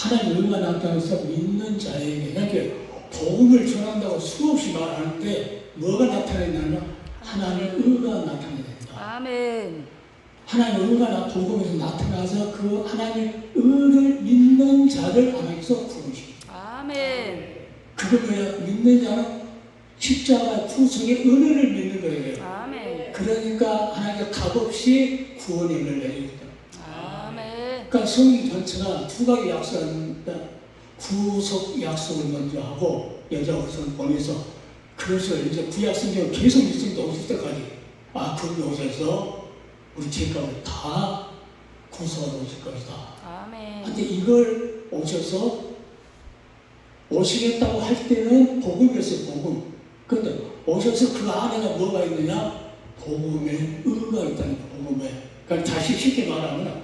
하나님 얼마나 나타나서 믿는 자에게 이렇게 복음을 전한다고 수없이 말하는데 뭐가 나타내냐면 하나님의 의가 나타내야 된다. 아멘. 하나님의 의가 복음에서 나타나서 그 하나님의 의를 믿는 자를 하나님께서 부르십니다. 아멘. 그걸 뭐야? 믿는 자는 십자가 구속의 은혜를 믿는 거예요. 아멘. 그러니까 하나님께 값없이 구원의 은혜를 내립니다. 아멘. 그러니까 성경 전체가 두 가지 약속입니다. 구속 약속을 먼저 하고 여자옷을 보내서 그것을 이제 구약 성경을 계속 믿습니다. 오실 때까지 그분이 오셔서 우리 죄값을 다 구속하러 오실 것이다. 아멘. 근데 이걸 오셔서 오시겠다고 할 때는 복음이었어요. 복음. 그런데 오셔서 그 안에가 뭐가 있느냐? 복음의 의가 있다는 거. 복음에. 그러니까 다시 쉽게 말하면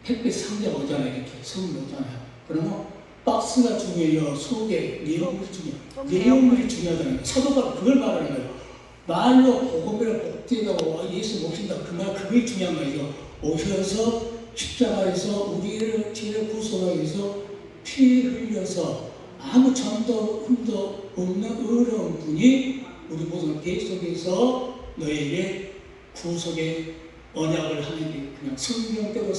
택배 상자가 오잖아요. 이렇게 선물 오잖아요. 그러면 박스가 중요해요. 속에 내용물이 중요해요. 내용물이 중요하잖아요. 사도가 그걸 말하는 거예요. 말로 복음을 복되다고 예수 모신다. 그 말 그게 중요한 거죠. 오셔서 십자가에서 우리를 죄를 구속하기 위해서 피 흘려서 아무 점도 흠도 없는 의로운 분이 우리 모든 개 속에서 너에게 구속의 언약을 하는 게 그냥 성경대로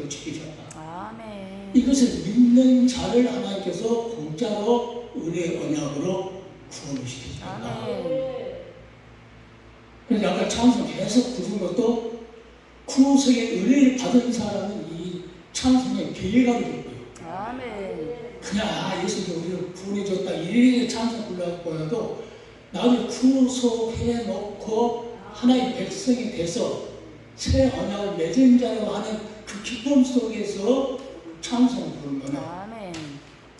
지키셨다. 아멘. 이것을 믿는 자를 하나님께서 공짜로 은혜의 언약으로 구원을 시키셨다. 아멘. 그래서 아까 찬송 계속 부른 것도 구속의 은혜를 받은 사람은 이 찬송의 계획감이 있고요. 아멘. 그냥 예수님이 우리를 구원해줬다 이렇게 찬송 불러보여도 나를 구속해놓고 하나의 백성이 돼서 새 언약을 맺은 자라고 하는 그 기쁨 속에서 찬송을 부르는 거예요. 아멘.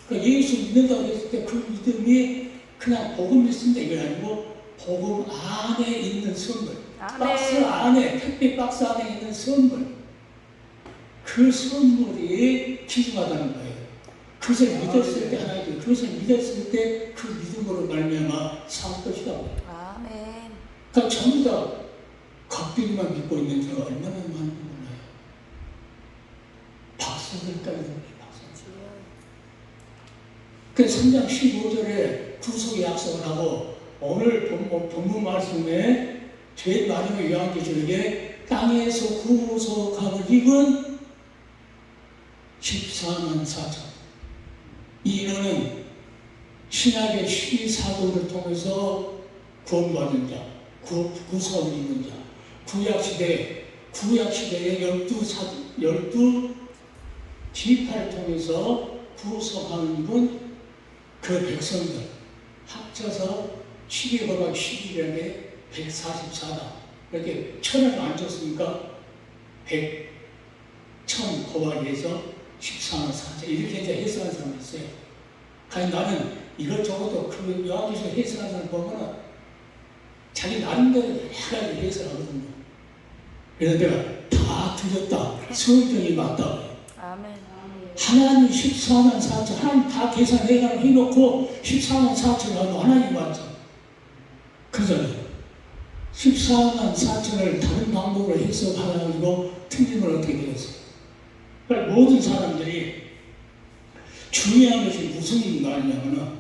그러니까 예수 믿는다고 했을 때 그 믿음이 그냥 복음 믿습니다 이게 아니고 복음 안에 있는 선물, 아멘. 박스 안에, 택배 박스 안에 있는 선물, 그 선물이 귀중하다는 거예요. 그것을 믿었을 때 하나님께, 그것을 믿었을 때 그 믿음으로 말미암아 살 것이다. 아멘. 그러니까 전부 다 겉비리만 믿고 있는 자가 얼마나 많은지 몰라요. 박사들까지 박사들. 그 3장 15절에 구속의 약속을 하고 오늘 본문 말씀에 제일 마지막 요한계시록에 땅에서 구속함을 입은 14만 4천. 이 인원은 신약의 시사도를 통해서 구원받은 자, 구속을 입은 자, 구약시대의 12 지파를 통해서 구속함을 입은 그 백성들 합쳐서 12거박 11년에 144다. 이렇게 천을 만졌으니까 1000거박에서 14만 4천 이렇게 이제 해석하는 사람이 있어요. 아니 나는 이것저것도 그 요한계시록 해석하는 사람 보면은 자기 나름대로 여러 가지 해석하거든요. 그래서 내가 다 틀렸다. 성경이 맞다. 아멘. 하나님 14만 4천 하나님 다 계산해놓고 14만 4천을 하고 하나님 맞죠. 그잖아요. 14만 4천을 다른 방법으로 해석하려고 틀리면 어떻게 되겠어요? 그러니까 모든 사람들이 중요한 것이 무슨 말이냐면은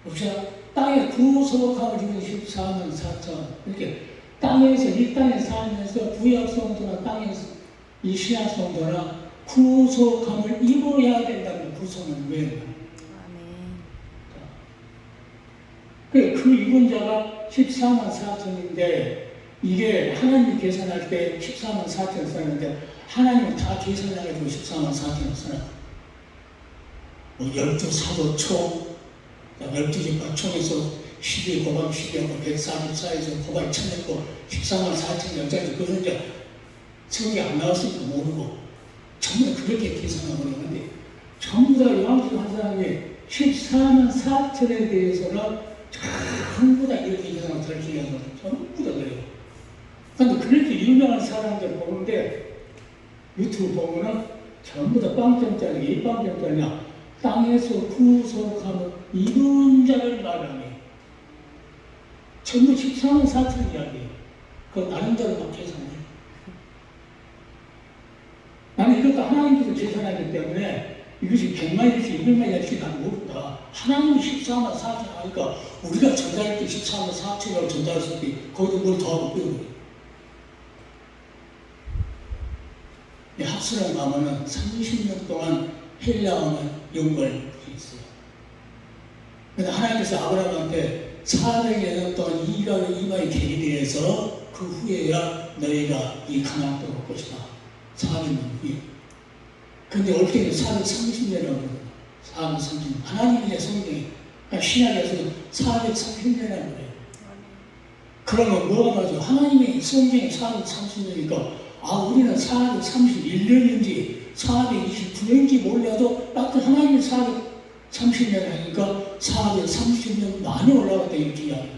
우리가 땅에 구속함을 입은 14만 4천 이렇게 땅에서 이 땅에 살면서 구약 성도나 땅에서 이 신약 성도나 구속함을 입어야 된다는 구속은 왜? 그 입은 자가 14만 4천인데 이게 하나님 계산할 때 14만 4천을 썼는데 하나님은 다 계산해가지고 14만 4천을 써요. 뭐 12사도 총, 12지파 총에서 12고방 12하고 144에서 고방 1000했고 14만 4천 영장에서 그런 이제 성이 안 나왔으니까 모르고 전부 다 그렇게 계산하고 있는데 전부 다 요한계시록 한 사람이 14만 4천에 대해서는 전부 다 이렇게 계산하고 들키는 거예요. 전부 다 그래요. 그런데 그렇게 유명한 사람들 보는데 유튜브 보면은 전부 다 빵점짜리, 이 빵점짜리냐 땅에서 구속하면 이룬 자를 말하네. 전부 14만 4천 이야기예요. 그거 나름대로 막 계산해. 나는 이것도 하나님께서 계산하기 이름만 열지 난 모른다. 하나님이 14만 4천 하니까 우리가 전달할 때 14만 4천이라고 전달했을 때 거기서 뭘 더하고 빼고 학술에 가면은 30년 동안 헬라어는 연구를 했어요. 근데 하나님께서 아브라함한테 400년 동안 이마에 계기를 해서 그 후에야 너희가 이 가나안 땅을 올 것이다. 400년 후에. 근데 올 때는 430년이라고 그러거든요. 430년. 하나님이 내 성경에 신약에서는 430년이라고 그래요. 그러면 뭐가 맞아요? 하나님의 성경이 430년이니까 우리는 431년인지 429년인지 몰라도 딱 하나님이 430년 하니까 430년 많이 올라갔다 이렇게 이야기해요.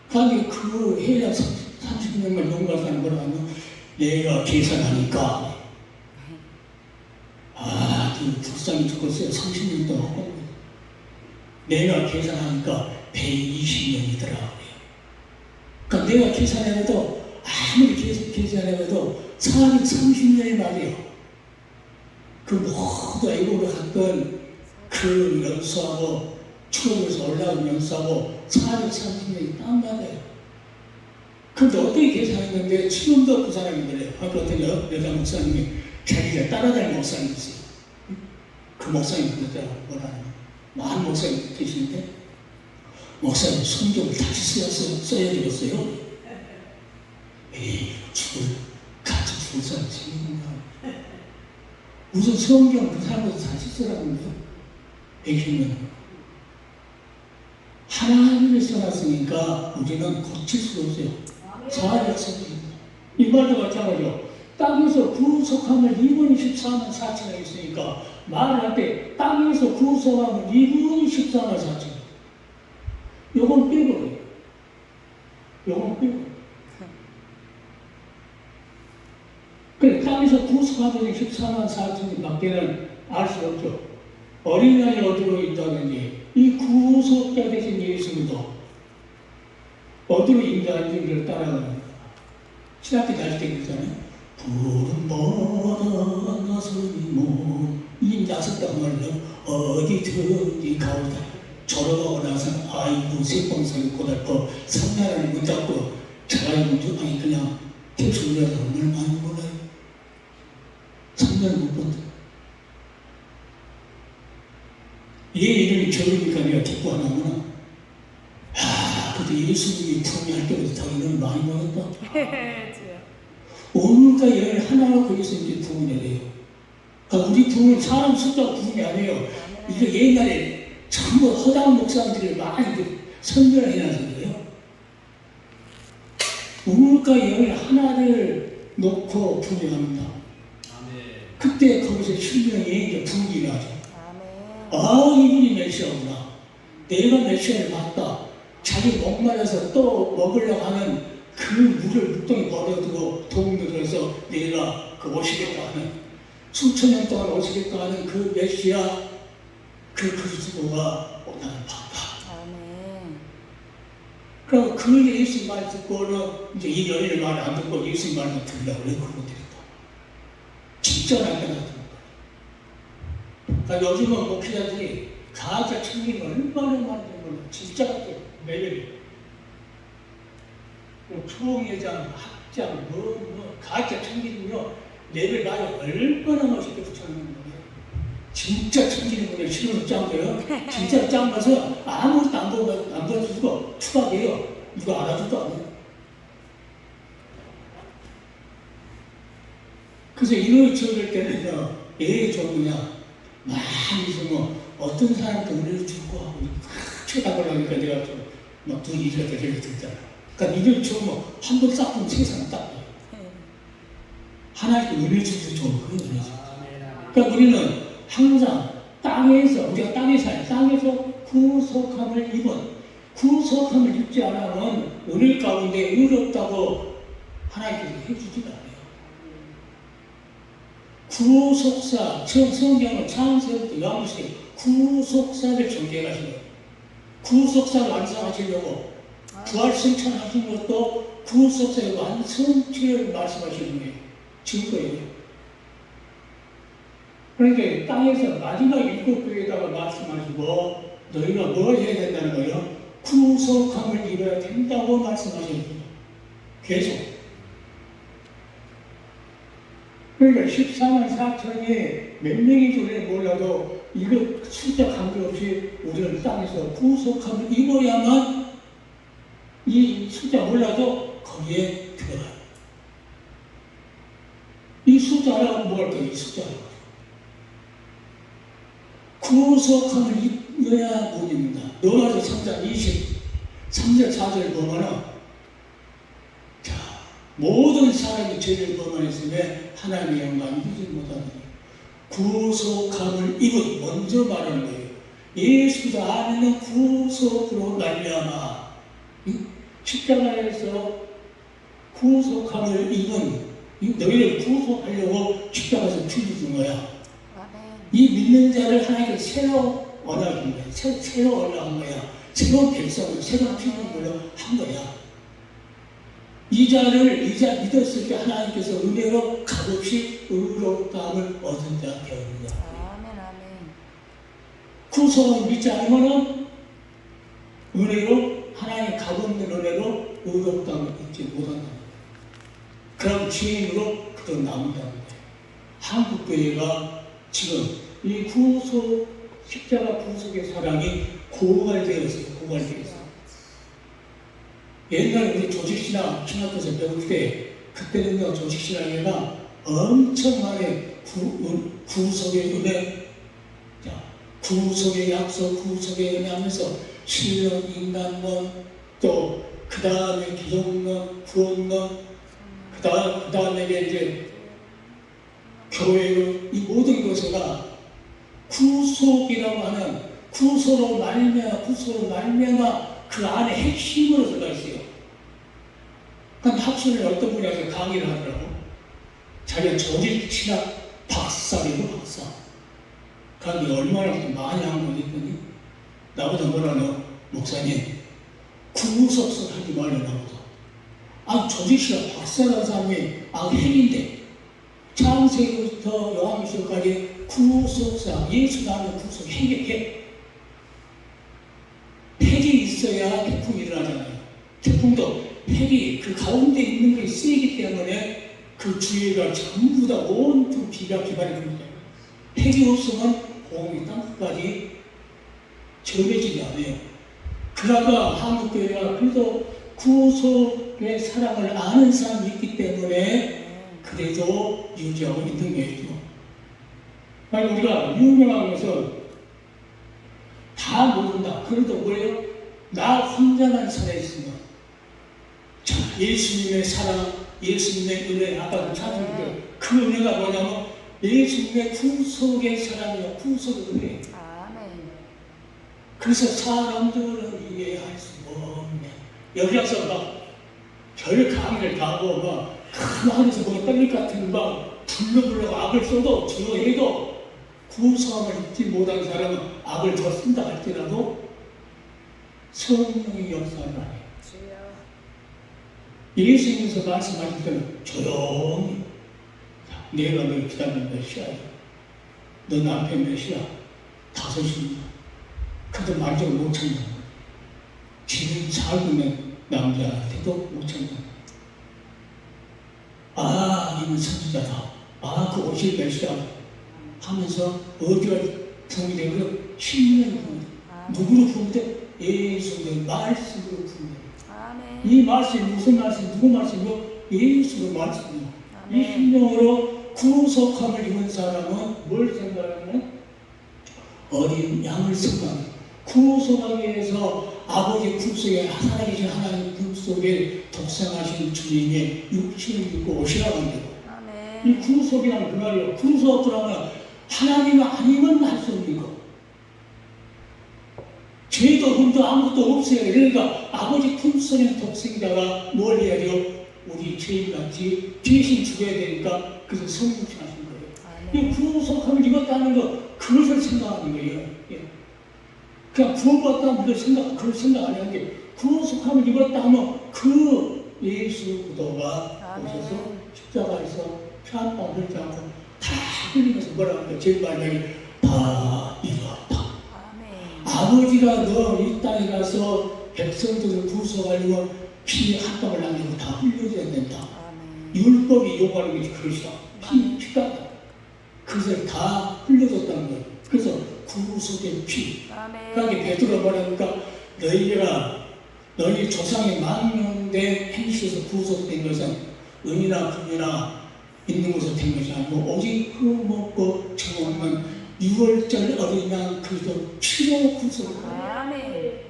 그런데 그 해야 30년만 연구하는 거라면 내가 계산하니까 그 불쌍히 죽었어요. 30년 동안 내가 계산하니까 120년이더라. 그러니까 내가 계산해도 아무리 계산해도 430년이 말이에요. 그 모두 애국으로 갔던 그 연수하고 추억에서 올라온 연수하고 430년이 딱 맞아요. 근데 어떻게 계산했는데 지금도 그 사람이 그래요. 어떤 여자 목사님이 자기가 따라다니는 목사님이 있어요. 그 목사님이 그러더라고요. 뭐라는 많은 목사님이 계시는데 목사님 성경을 다시 써야 되겠어요. 에이, 같이 죽을 사람 생긴가. 무슨 성경 그 사람도 다시 쓰라는데요. 100년. 하나님을 써놨으니까 우리는 고칠 수 없어요. 사활을 써줍니다. 이 말도 마찬가지로 땅에서 구속함을 입은 14만 4천이 있으니까 말을 할 때 땅에서 구속함을 입은 14만 4천. 요건 빼버려요. 요건 빼버려요. 그래, 땅에서 구속하면 14만 4천이 밖에는 알 수 없죠. 어린아이 어디로 있다든지 이 구속자 되신 예수님도 어디로 인도하는지를 따라가는 신학교 다닐 때 그러잖아요. 푸른 보던 나선이 이 나섰단 말이요. 어디든지 가오다. 졸업하고 나서 아이고 세번상이 고달퍼 3년을 못 잡고 자가용도 아니 그냥 택시 운전해서 얼마나 많이 몰라요. 3년 못 본다. 얘 이름이 저리니까 내가 듣고 하나구나. 근데 예수님이 부흥할 때부터 더 이름 많이 먹었다. 온갖 여인 하나가 거기서 이제 부흥이 돼요. 그러니까 우리 부흥은 사람 숫자가 부흥이 아니에요. 이게 옛날에 전부 허다한 목사님들이 많이 선별을 해놔서 그래요. 온갖 여인 하나를 놓고 부흥합니다. 그때 거기서 실명이 이제 부흥이 나죠. 이분이 메시아구나. 내가 메시아를 봤다. 자기 목말라서 또 먹으려고 하는 그 물을 묵동에 버려두고 도움을 들어서 내가 그 오시겠다 하는 수천 년 동안 오시겠다 하는 그 메시아 그 그리스도가 나는 봤다. 그럼 그 예수 말 듣고는 이제 이 여인의 말을 안 듣고 예수 말만 들으려고 그래. 그러고 되겠다. 진짜 날것 같은 거예요. 그러니까 요즘은 목회자들이 가짜 챙기는 얼마나 많은 걸 진짜 같아요. 매일 초홍회장, 학장, 가짜 챙기는요 레벨 나이 얼마나 멋있게 붙여놓는 거예요. 진짜 챙기는 분이 실으로 짠 거예요. 진짜 짠 것은 아무것도 안 보여주고 추가해요. 이거 알아주도 안 해요. 그래서 이런 처음일 때는요, 왜 좋으냐. 많이 있으면 어떤 사람도 은혜를 주고 하고 쳐다보려니까 내가 좀 막 눈이 이렇게 들잖아. 그러니까 이들 처음 한번 싹 보면 세상을 딱 봐요. 하나님께 은혜 주셔서 좋은 거예요. 은혜 주셔서. 그러니까 우리는 항상 땅에서 우리가 땅에서 구속함을 입지 않으면 은혜 가운데 의롭다고 하나님께서 해주지가 않아요. 구속사, 성경은 창세부터 요한복음까지 구속사를 전개하신 거예요. 구속사를 완성하시려고 부활 승천하신 것도 구속사의 완성체를 말씀하시는 거예요. 증거예요. 그러니까 땅에서 마지막 7교회에다가 말씀하시고 너희가 뭐 해야 된다는 거예요? 구속함을 입어야 된다고 말씀하십니다. 계속. 그러니까 14만 4천이 몇 명이 줄에 몰라도 이거 숫자 관계없이 우리는 땅에서 구속함을 입어야만 이 숫자 몰라도 거기에 들어가요. 이 숫자라고 뭐 할까요? 이 숫자라고. 구속함을 입어야 문입니다. 로마서 3장 23절 4절 보면은 모든 사람이 죄를 범하였으며 하나님의 영광이 이루지 못하니 구속함을 입은 먼저 말하는 거예요. 예수 안에는 구속으로 말미암아 십자가에서 구속함을 입은 너희를 구속하려고 십자가에서 피 준 거야. 이 믿는 자를 하나님께 새로 원하신 거야. 새로 원하는 거야. 새로운 백성을 새로운 피부로 한 거야. 이 자 믿었을 때 하나님께서 은혜로 값없이 의롭다함을 얻은 자 되었느냐. 구속을 믿지 않으면 은혜로 하나님 값없는 은혜로 의롭다함을 얻지 못한다. 그럼 죄인으로 그도 남는다는 거예요. 한국교회가 지금 이 구속 십자가 구속의 사랑이 고갈되어 있어요. 고갈되어 있어요. 옛날 우리 조직신앙 신학교에서 배울 때 그때는 조직신앙회가 엄청나게 구속의 은혜, 구속의 약속, 구속의 은혜 하면서 신령, 인간론, 또 그 다음에 기독론, 구원론, 그 다음에 이제 교회론, 이 모든 것에가 구속이라고 하는 구속으로 말미암아 그 안에 핵심으로 들어가 있어요. 그럼 학생을 어떤 분이 와서 강의를 하더라고. 자기가 조직 신학 박사이고 박사. 강의 얼마나 많이 한 거 했더니 나보다 뭐라노? 목사님 구속설 하지 말라 나보다. 조직 신학 박사라는 사람이 핵인데 창세기부터 요한계시록까지 구속사 예수 나오는 구속 핵. 핵이 있어야 태풍이 일어나잖아요. 태풍도 핵이 그 가운데 있는 게 세기 때문에 그 주위가 전부 다 온통 비가 기반이 됩니다. 핵이 없으면 공이 땅끝까지 전해지지 않아요. 그러나 한국교회가 그래도 구속의 사랑을 아는 사람이 있기 때문에 그래도 유지하고 있는 거죠. 아니 우리가 유명한 것은 다 모른다. 그래도 뭐예요? 나 혼자만 살아있으면 자, 예수님의 사랑, 예수님의 은혜, 아까 찾았는데 그 은혜가 뭐냐면 예수님의 구속의 사랑이요. 구속의 은혜. 그래서 사람들은 이해할 수 없네. 여기 와서 막 별 강의를 다 하고 막 큰 하늘에서 뭐가 떨릴 것 같은 막 불러불러 악을 써도 주어해도 구속함을 잊지 못한 사람은 악을 더 쓴다 할지라도 성령의 역사를 안 해요. 예수님께서 말씀하실 때는 조용히 내가 널 기다리는 몇 시야? 너 남편 몇 시야? 5시입니다. 그래도 만족을 못 찾는다. 지금 살고 있는 남자한테도 못 찾는다. 이건 선지자다. 그 옷이 몇 시야? 하면서 어디가 부흥이 되고 10년이 부흥이 돼. 누구로 부흥이 돼? 예수의 말씀으로 부흥이 돼. 이 말씀이 무슨 말씀, 누구 말씀이고? 예수의 말씀이요. 이 심령으로 구속함을 입은 사람은 뭘 생각하면 어린 양을 생각해요. 구속하기 위해서 아버지 품속에 살아계신 하나님 품속에 독생하신 주님의 육신을 입고 오시라고 합니다. 이 구속이라는 그 말이에요. 구속이라면 하나님 아니면 할 수 없는 거. 죄도 흠도 아무것도 없어요. 그러니까 아버지 품속에 독생자가 뭘 해야 돼요? 우리 죄인같이 대신 죽어야 되니까 그래서 성령 하신 거예요. 이 구속함을 입었다는 거 그것을 생각하는 거예요. 그냥 구원받다 그걸 생각 안 하는 게 구속함을 입었다 하면 그 예수 그도가 오셔서 십자가에서 피한방 흘지 않고 다 흘리면서 뭐라고 하는데 제일 마지막에 다 이루었다. 아멘. 아버지가 너 이 땅에 가서 백성들을 부숴가지고 피 한 방울 남기고 다 흘려줘야 된다. 아멘. 율법이 요구하는 것이 그것이다. 피가 그것을 다 흘려줬다는 거예요. 그래서 구속의 피. 아멘. 그러니까 베드로가 말하니까 너희 조상의 망령된 행실에서 구속된 것은 은이나 금이나 있는 곳에서 된 것이 아니고 오직 흠없고 정없는 6월절 어린 양 그리스도 피로 구속을. 아멘.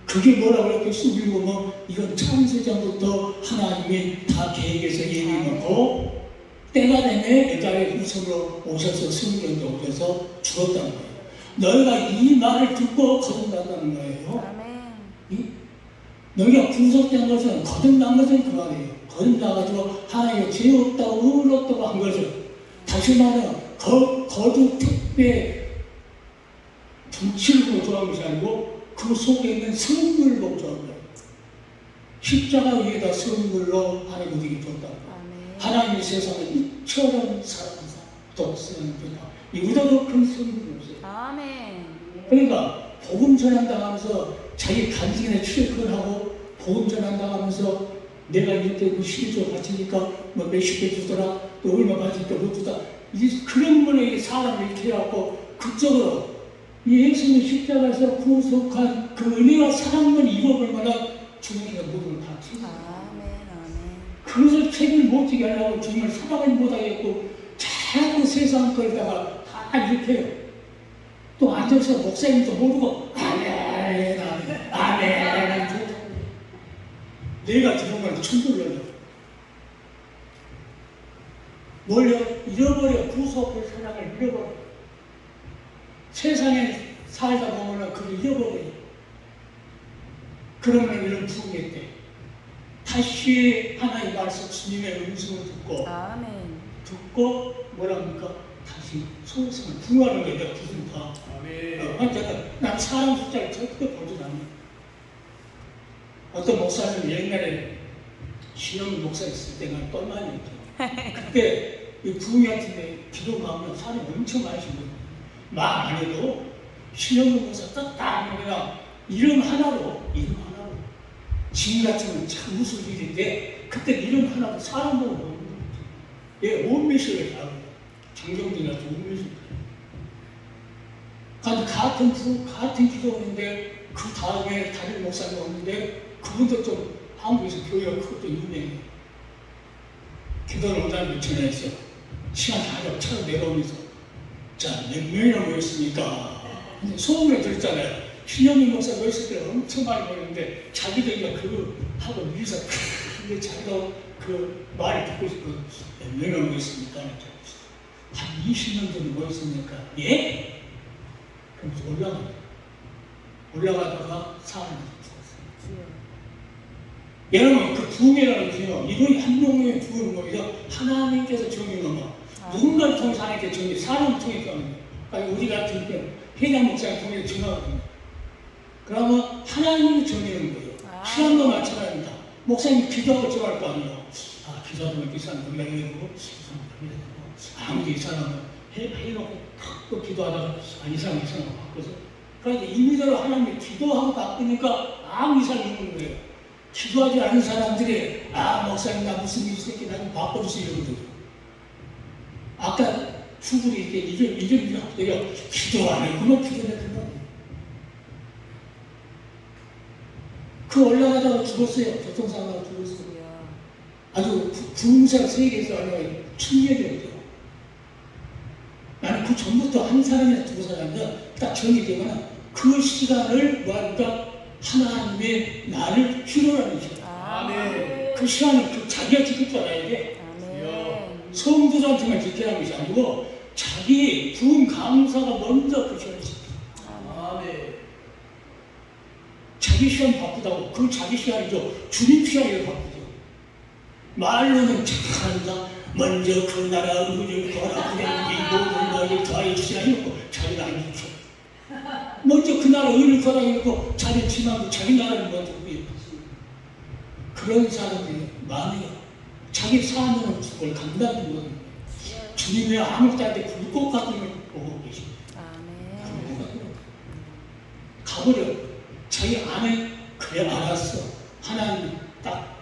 그게 뭐라고 이렇게 쑥 읽으면 이건 창세전부터 하나님이 다 계획해서 얘기해놓고 때가 되면 여자의 후손으로 오셔서 성경에 오셔서 죽었다는 거예요. 너희가 이 말을 듣고 거듭난다는 거예요. 아멘. 너희가 구속된 것은 거듭난 것은 그 말이에요. 거듭나가지고 하나님의 죄 없다고 의롭다고 한 것을 다시 말하면 거듭 택배 분칠을 보조한 것이 아니고 그 속에 있는 성물을 보조한 거예요. 십자가 위에다 성물로 하나님 우리에게 줬다. 아멘. 하나님의 세상을 이처럼 사랑하사 독생을 줬다. 이보다 더 큰 성물이 없어요. 아멘. 그러니까 복음 전한다하면서 자기 간증에 출근하고 복음 전한다하면서 내가 이때 그 12조 바치니까 뭐 몇십 배 주더라 또 얼마 바치니까 못 주다 이제 그런 분에게 사람을 이렇게 해갖고 그쪽으로 이 예수님 십자가에서 구속한 그 은혜와 사랑만 입어볼 만한 주님께서 모든 걸 다 책임져요. 아멘. 아멘. 그것을 책임을 못 지게 하려고 주님을 사랑하지 못하겠고 자꾸 세상 걸다가 다 이렇게 해요. 또 앉아서 목사님도 모르고 아멘 아멘 아멘 내가 들은 건 천불러요. 뭘요? 잃어버려. 구속의 사랑을 잃어버려. 세상에 살다 보면은 그걸 잃어버려요. 그러면 이런 부흥회 때 다시 하나의 말씀 주님의 음성을 듣고 뭐랍니까? 다시 소성을 부흥하는 게 내가 부흥파. 아멘. 난 사람 숫자를 절대 보지 않아요. 어떤 목사님 옛날에 신영 목사 있을 때가 똘만이었죠. 그때 이 부흥회 같은데 기도하면 사람이 엄청 많이 죽어요. 말 안 해도 신영 목사 딱 그냥 이름 하나로 지금 같으면 참 무슨 일인데 그때 이름 하나로 사람 보고 보는 거죠. 예, 온미식을 잘합니다. 장경진이나 온미식. 같은 기도인데 그 다음에 다른 목사님 오는데 그분도 좀 한국에서 교회가 그것도 유명해요. 기도를 온다는 걸 전화했어요. 시간 다 차로 내려오면서 자, 몇 명이나 모였습니까? 근데 소음을 들었잖아요. 신영민 목사 모였을 때 엄청 많이 모였는데 자기도 이거 그거 하고 위에서 근데 자기가 그 말을 듣고 싶거든. 몇 명이나 모였습니까? 한 20명 정도 모였습니까? 예? 그러면서 올라가다가 사람이 죽었어요. 여러분 그 부흥이라는 것은요 이거이 한 명의 부흥은 뭐죠? 하나님께서 정의하면 누군가를 통해서 하나님께 정의, 사람을 통해서 하는 거예요. 우리 같은 회장 목사를 통해서 정하거든요. 그러면 하나님이 정의하는 거예요. 시간도 마찬가지입니다. 목사님이 기도하고 정할 거 아니에요. 아 기도하면 이 사람 우리가 해야 되고 아무리 이 사람은 해놓고 또 기도하다가 이 사람 바꿔서 그러니까 임의대로 하나님이 기도하고 바꾸니까 아무 이상이 있는 거예요. 기도하지 않은 사람들이 목사님 나 무슨 일 있을게 나 좀 바꿔주세요 이러거든요. 아까 후불이 이렇게 내가 기도 안 했구나 기도했구나. 그 올라가다가 죽었어요. 교통사고가 죽었어요. 아주 부흥사 세계에서 아니라 충격이었죠. 나는 그 전부터 한 사람이나 두 사람이나 딱 정해지거나 그 시간을 뭐하니까 하나님의 나를 필요로 하는 시간. 아멘. 그 시간을 자기가 지킬 줄 알아야 돼. 아멘. 성도들한테만 지키라는 것이 아니고 자기 부흥 강사가 먼저 그 시간을 지켜. 아멘. 자기 시간 바쁘다고 그 자기 시간이죠. 주님 시간이 바쁘죠. 말로는 착한다. 먼저 그 나라 의를 구하라. 그냥 이 모든 것을 더하여 주시라 이러고 자기가 안 지켜. 먼저 그 나라 의를 구하라 이러고 자기 지망도 자기 나라를 먼저 구해요. 그런 사람들이 많아요. 자기 사명을 그걸 감당하는 거예요. 주님의 아무것도 안 돼 불꽃 같은 걸 보고 계십니다. 아멘. 불꽃 같은 거. 가버려. 자기 안에 그래 알았어. 하나님 딱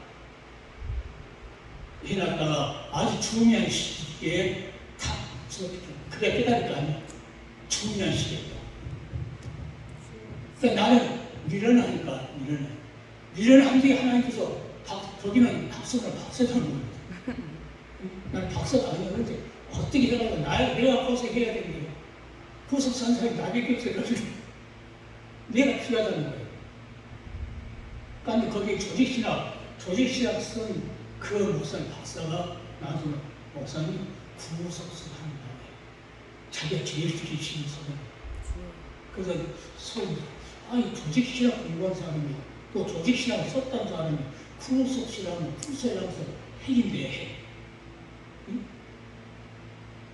해놨다가 아주 중요한 시기에 탁 그래 깨달을 거 아니야. 중요한 시기에. 그러니까 나는 미련하니까 미련한 뒤에 하나님께서 거기는 박사는 겁니다. 나는 박사가 아니야. 그런데 어떻게 해라고 내가 고생해야 되는데 고생 산 사람이 나비 껴서 내가 필요하다는 거예요. 그런데 거기에 조직신학 쓴 그 목사님 박사가 나중에 목사님 구속수 하는 거예요. 자기가 제일 지키시는 소리. 그래서 아니 조직신학 공부한 사람이 또 조직신학을 썼다는 사람이 구속신학은 풀서라면서 핵인데 핵. 응?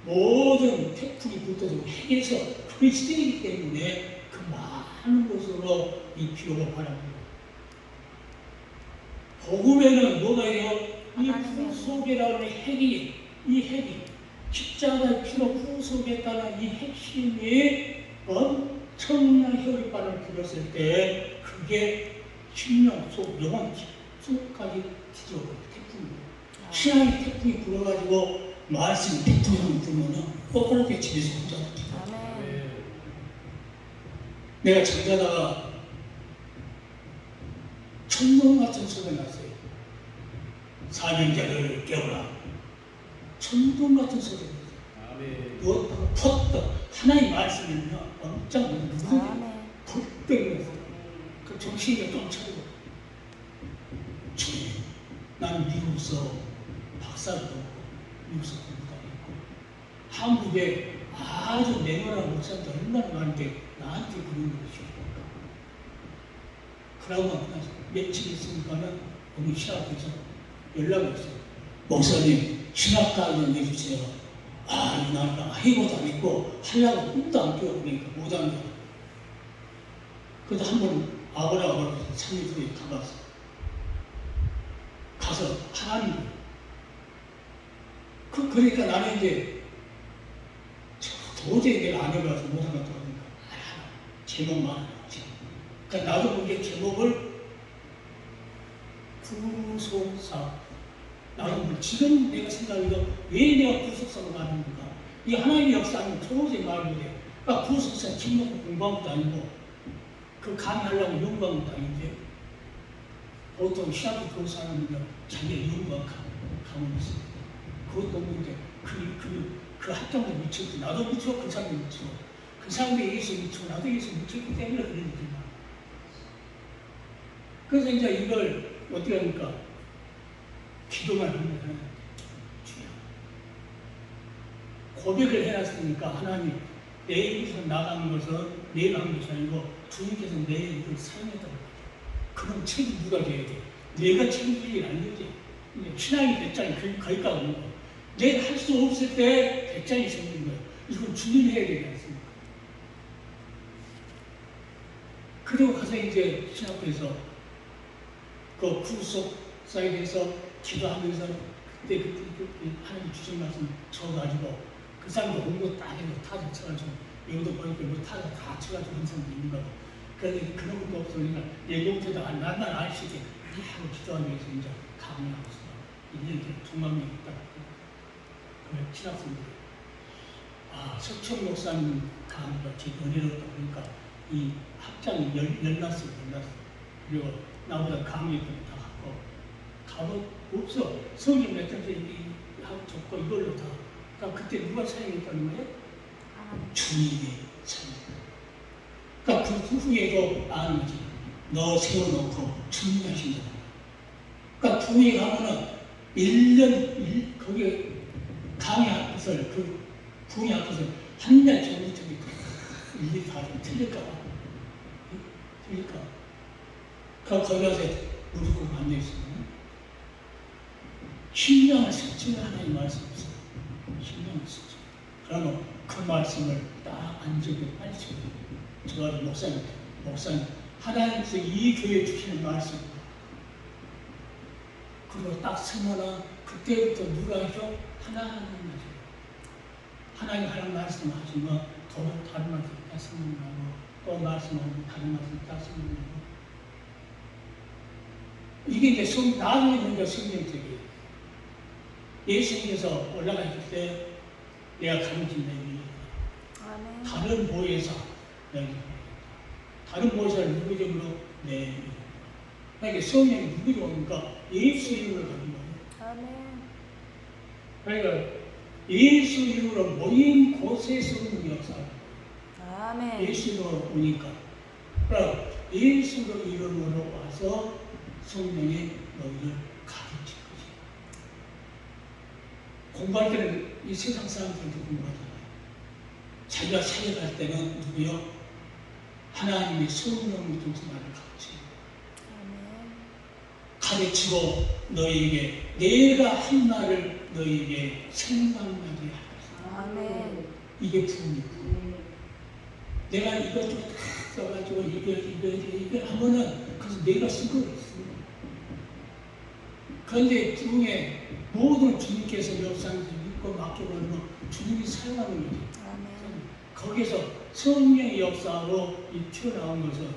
모든 태풍이 붙어도 핵에서 그리스도이기 때문에 그 많은 곳으로 이 피로가 바랍니다. 복음에는 뭐가 해요? 이 구속이라는 핵이 십자가의 피로 구속했다는 이 핵심이 엄청난 혈육반을 불었을 때 그게 심령 속 영혼 속까지 뒤집어버려요. 태풍이. 신앙의 태풍이 불어가지고 말씀 태풍이 불면은 거꾸로 집에서 혼자 아멘. 내가 잠자다가 천둥 같은 소리가 났어요. 사명자를 깨우라. 천둥 같은 소리가 났어요. 누웠다가 푹 하나의 말씀이면 엄청 눈이 푹 그 정신이 좀 차리고 주님 나는 미국서 박사도 없고 미국서 공부도 했고 한국에 아주 내노란 목사도 얼마나 많은데 나한테 그런 것이 그러고 며칠 있으니까는 우리 신학교에서 연락이 왔어요. 목사님 신학 강의 내주세요. 나는 해고도 안 했고 하려고 꿈도 안 꿔. 그러니까 못한 거. 그래서 한번 아버라고 3일 후에 가봤어. 가서 하나님 그러니까 나는 이제 도저히 내가 안 해봐서 못한 것도 아니까 제목만 하지. 그러니까 나도 모르게 제목을 구속사 나도 지금 내가 생각해도 왜 내가 구속사로 말하는가 이 하나님의 역사 아니면 도저히 말 못해. 그러니까 구속사 침묵 공부한 것도 아니고 그 강의하려고 연구한 것도 아닌데 보통 시합이 그런 사람이면 자기가 연구한 감을 있습니다. 그것도 없는데 그 학장도 미쳤지. 나도 미쳐 그 사람도 미쳐. 그 사람이 예수 미쳐 나도 예수 미쳤기 때문에 그런 느낌이야. 그래서 이제 이걸 어떻게 합니까? 기도만 합니다. 고백을 해놨으니까 하나님 내 입에서 나가는 것은 내가 한 것이 아니고 주님께서 내 입을 사용했다고 하죠. 그럼 책임 누가 져야 돼? 내가 책임질 일 아니지. 신앙이 배짱이 거기까지 오는 거. 내가 할 수 없을 때 배짱이 생기는 거예요. 이건 주님이 해야 되지 않습니까? 그리고 가서 이제 신학교에서 그 구속사에 대해서 기도하면서 그때 하나님 주신 말씀 적어가지고 그 사람도 공부 딱 해서 타자 쳐가지고 여기도 보니까 뭐 타자 다 쳐가지고 한 사람도 있는 거고 그래서 그런 것도 없으니까 예고부터도 난난 아시게 하고 기도하기 위해서 이제 강의하고 있어요. 1년 동방에 있다. 그 신학생들 석천 목사님 강의가 제 은혜롭다 보니까 이 학장이 열났어요. 그리고 나보다 강의했던 다 가고 없어. 성경 몇 장째 하고 적고 이걸로 다. 그러니까 그때 누가 사용했다는 거예요? 주님이 사용했다. 그러니까 그 후에도 아는 거지. 너 세워놓고 주님이 하신다. 그러니까 부에 가면은 1년 거기에 강의 앞에서 그 부에 앞에서 한 달 전부터 일일이 다 틀릴까 봐. 틀릴까 봐. 거기 가서 무릎 꿇고 앉아있습니다. 신령을 스치는 하나님 말씀이 있어요. 신령을 스치. 그러면 그 말씀을 딱 앉으면 빨리 쳐요. 저가 목사님, 하나님께서 이 교회에 주시는 말씀. 그리고 딱 서면은 그때부터 누가 하죠? 하나님 하죠. 하나님 하는 말씀하시면 또 다른 말씀 따스는다고 또 말씀하면 다른 말씀 따스는다고 이게 이제 나중에 보니까 성경적이에요. 예수님께서 올라가실 때 내가 가르친 내용이 아멘. 다른 보혜사 다른 보혜사를 누구적으로 그러니까 성령이 누구로 오니까 예수 이름으로 가는 거예요. 아멘. 그러니까 예수 이름으로 모인 곳에 성령이 역사. 아멘. 예수로 오니까. 그럼 예수 이름으로 와서 성령이 너희를 가르칠 것이다. 공부할 때는 이 세상 사람들도 공부하잖아요. 자기가 살아갈 때는 누구요? 하나님의 성령을 통해서 나를 가르치고 너희에게 내가 한 말을 너희에게 생각나게 하겠다. 아멘. 이게 부흥이고 내가 이것저것 다 써가지고 이거 하면은 그래서 내가 쓰고 있어. 그런데 부흥의 모든 주님께서 역사를 믿고 맡겨버리면 주님이 사용하는 거죠. 아멘. 거기서 성령의 역사로 튀어나온 것은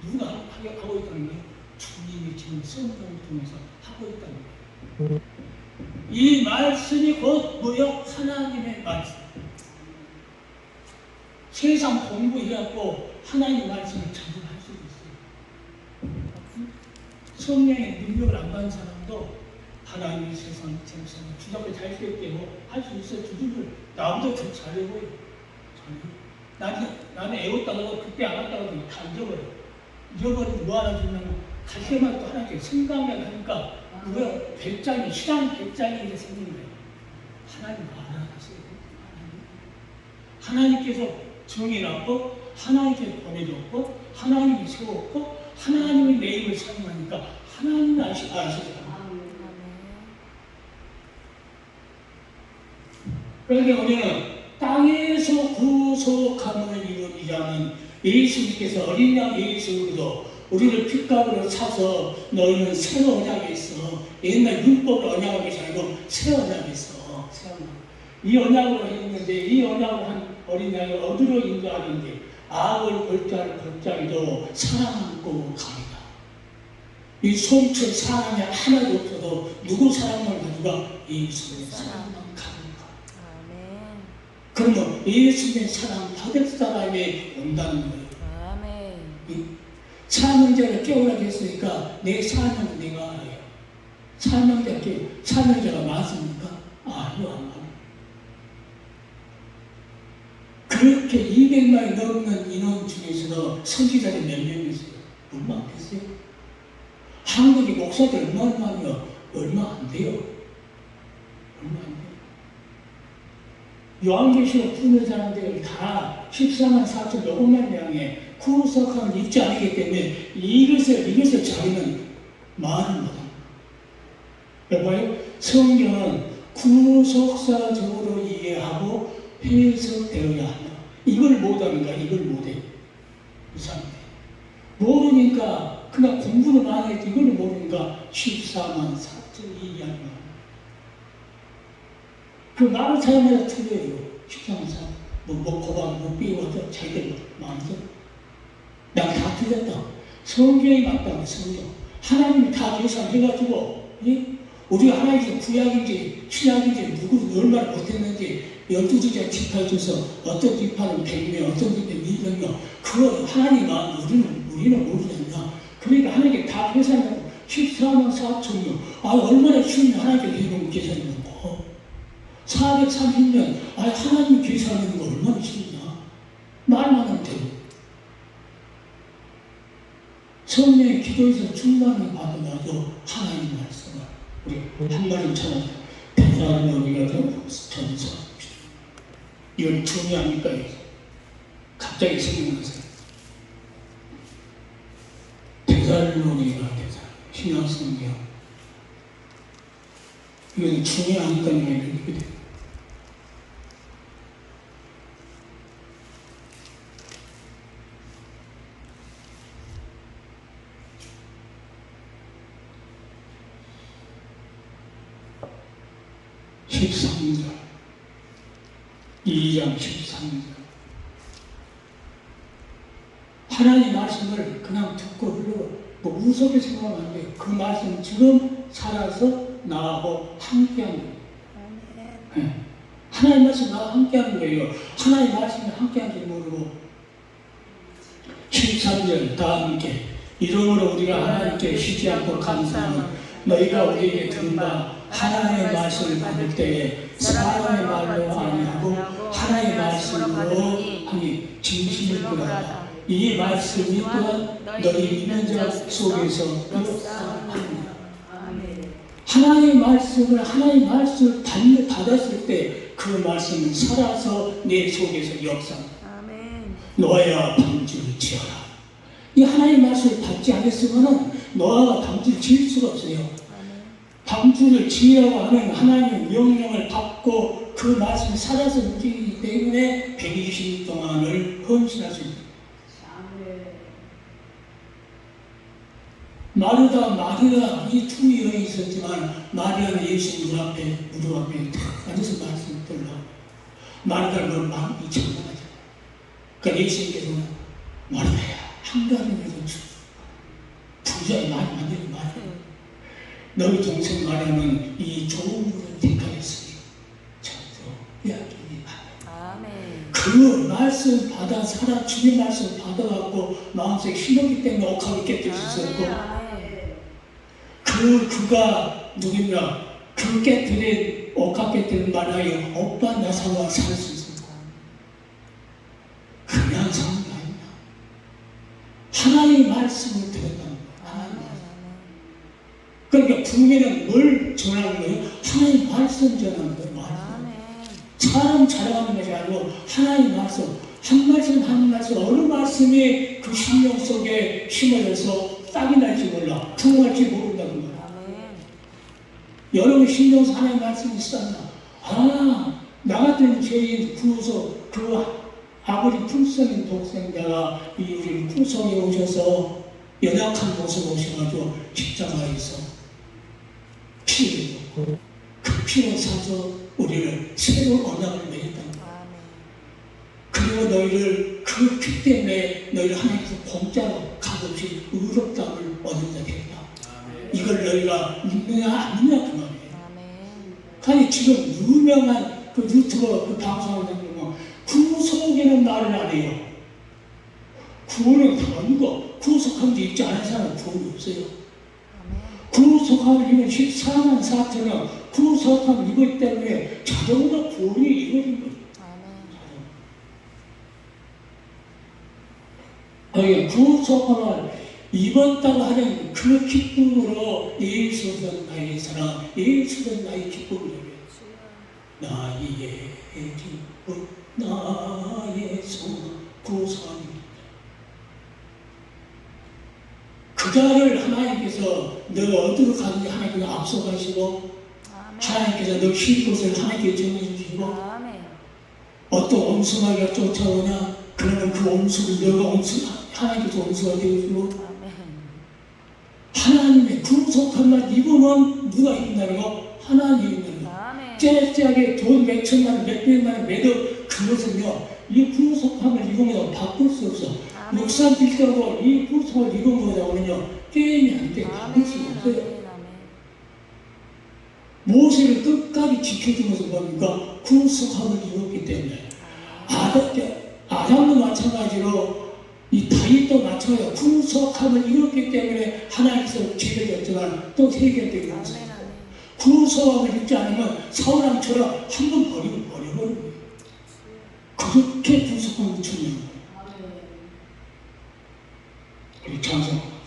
누가 하고 있다는 거예요? 주님이 지금 성령을 통해서 하고 있다는 거예요. 이 말씀이 곧 뭐요? 하나님의 말씀. 세상 공부해갖고 하나님 말씀을 적용할 수도 있어요. 성령의 능력을 안 받은 사람도 하나님의 세상 주작을 잘 쓸게요. 할 수 있어요. 주님을 나보다 더 잘해 보여요. 나는 애웠다고 그때 안 왔다고 다 잊어버려. 잊어버리면 뭐 하나 주냐면 갈 때마다 또 하나님께 생각을 하니까 그거 100장이 시간 100장이 이제 생긴 거예요. 하나님 알아가세요. 하나님께서 정해놨고 하나님께 보내줬고 하나님이 세웠고 하나님의 내 입을 사용하니까 하나님이 아시죠. 그러니까 우리는 땅에서 구속함을 이룬 이자는 예수님께서 어린 양 예수로 우리를 핏값으로 사서 너희는 새 언약에 있어. 옛날 율법을 언약하게 살고 새 언약에 있어. 이 언약으로 했는데 이 언약을 한 어린 양이 어디로 인도하는지 악을 벌자를 벌자기도 사랑하고 갑니다. 이 송천 사람이 하나도 없어도 누구 사랑을 가지고 예수의 사랑만 갑니다. 그러면 예수의 사랑 받을 사람이 온다는 거예요. 사명자를 깨우라고 했으니까 내 사명은 내가 알아요. 사명자가 맞습니까? 아니요, 안 맞아요. 그렇게 200만이 넘는 인원 중에서도 선지자들이 몇 명 있어요? 얼마 안 됐어요? 한국의 목사들 얼마 많아요? 얼마 안 돼요. 얼마 안 돼요. 요한계시록 분열자는데 다 14만 4천 요것만 명에 구속함을 입지 않기 때문에 이것을 자기는 말을 못합니다. 여보요? 성경은 구속사적으로 이해하고 해석되어야 한다. 이걸 못하는가? 이걸 못해. 이상해. 모르니까 그냥 공부를 많이 했지 이걸 모르니까 14만 4천 얘기하는 거야. 그 말을 사람마다 틀려요. 14만 4천. 고방, 삐워서 자기들 마음대로. 난 다 틀렸다. 성경이 맞다고 성경. 하나님이 다 계산해가지고 우리가 하나님께서 구약인지 신약인지 누구 얼마나 못했는지 12지자 지파해줘서 어떤 지파는 100명 어떤 지파는 200명 그거 하나님 마음 우리는 모르잖아. 그러니까 하나님께 다 계산하고 14만 4천명 얼마나 쉬우면 하나님께 해놓은 계산이는 거 430년 하나님 계산하는 거 얼마나 쉽냐. 말만 하면 되고 성령의 기도에서 충만을 받아가지고 하나님 말씀을 우리 한 말씀 찾아서 대사로니가 전서 이건 중요하니까 갑자기 생각나세요. 대사로니가 신앙성경 이건 중요하니까 이렇게 돼요. (13절) 2장 13절. 하나님 말씀을 그냥 듣고 흘러 뭐 무섭게 생각하면 안 돼요. 그 말씀 지금 살아서 나하고 함께하는 거예요. 네. 하나님 말씀 나와 함께하는 거예요. 하나님 말씀이 함께하는 줄 모르고 13절 다 함께 이러므로 우리가 하나님께 쉬지 않고 감사하는 너희가 우리에게 들은 바 하나님의 말씀을 받을 때에 사람의 말로 아니하고 하나님의 말씀으로 하니 진심일 거라. 이 말씀이 또한 너희 믿는 자 속에서 역사합니다. 하나님의 말씀을 받았을 때 그 말씀은 살아서 내 속에서 역사합니다. 노아야 방주를 지어라. 이 하나님의 말씀을 받지 않았으면 노아가 방주를 지을 수가 없어요. 방주를 지으라고 하는 하나님의 명령을 받고 그 말씀이 살아서 움직이기 때문에 120일 동안을 헌신할 수 있습니다. 마르다 이 두 여인이 있었지만 마리아는 예수 무릎 앞에 앉아서 말씀을 들으라고 마르다는 마음이 장난하죠. 그러니까 예수님께서는 마르다야 한가름에도 부자에 많이 만들지 마라. 너희 동생 마리아는 이 좋은 물을 택하였으니 저도 빼앗기니 그 말씀 받아 살아 주님 말씀 받아갖고 마음속에 신호기 때문에 옥합을 깨뜨릴 수 있었고 그가 누구냐 그 깨뜨린 옥합 깨뜨린 마리아의 오빠 나사와 살 수 있었고 그냥 사는 게 아니야. 하나님의 말씀을 들었다는 거야. 그러니까 부흥회는 뭘 전하는 거예요? 하나님 말씀 전하는 거예요. 사람 자랑하는 것이 아니고 하나님 말씀 한 말씀 어느 말씀이 그 심령 속에 심어져서 싹이 날지 몰라 부흥할지 모른다는 거예요. 여러분 심령에서 하나님 말씀이 있었나? 나 같은 죄인 구서 그 아버지 품성인 독생자가 이 우리 품성에 오셔서 연약한 모습 오셔가지고 십자가에서 피를 줬고 그 피를 사서 우리를 새로운 언약을 맺었다는 거야. 그리고 너희를 그 피 때문에 너희를 하나님께서 공짜로 값없이 의롭다함을 얻는 자 되겠다. 이걸 너희가 믿느냐 안 믿느냐 그 말이에요. 아니 지금 유명한 그 유튜버 그 방송하는 거 구속에는 말을 안 해요. 구원은 아니고 구속한 게 있지 않은 사람은 구원이 없어요. 구속함을 입은 14만 4천은 구속함을 입었기 때문에 자동으로 구원이 이루어진 거예요. 구속함을 입었다고 하는 그 기쁨으로 예수는 나의 사랑, 예수는 나의 기쁨이라며 나의 기쁨, 나의 소망, 구속함입니다. 그 자를 하나님께서 너 어디로 가는지 하나님께서 앞서가시고 하나님께서 너 쉴 곳을 하나님께 정해주시고 어떤 원수마귀가 쫓아오냐 그러면 그 원수를 너가 하나님께서 원수가 되어주고 하나님의 구속함을 입으면 누가 입는다는 거? 하나님이 입는 거. 째째하게 돈 몇 천만 원, 몇 백만 원 매도 그것은요 이 구속함을 입으면 바꿀 수 없어. 육산 빌더고 이 구속을 입은 거라고는요 게임이 안 돼. 바꿀 수가 없어요. 모세를 끝까지 지켜준 것은 뭡니까? 구속함을 입었기 때문에 아담도 마찬가지로 이 다윗도 마찬가지로 구속함을 입었기 때문에 하나님께서 지켜줬지만 또 세계되게 없어요. 구속함을 입지 않으면 사울왕처럼 한 번 버리면 버려버리는 거예요. 그렇게 구속함을 주는 거예요. 우리 찬송합시다.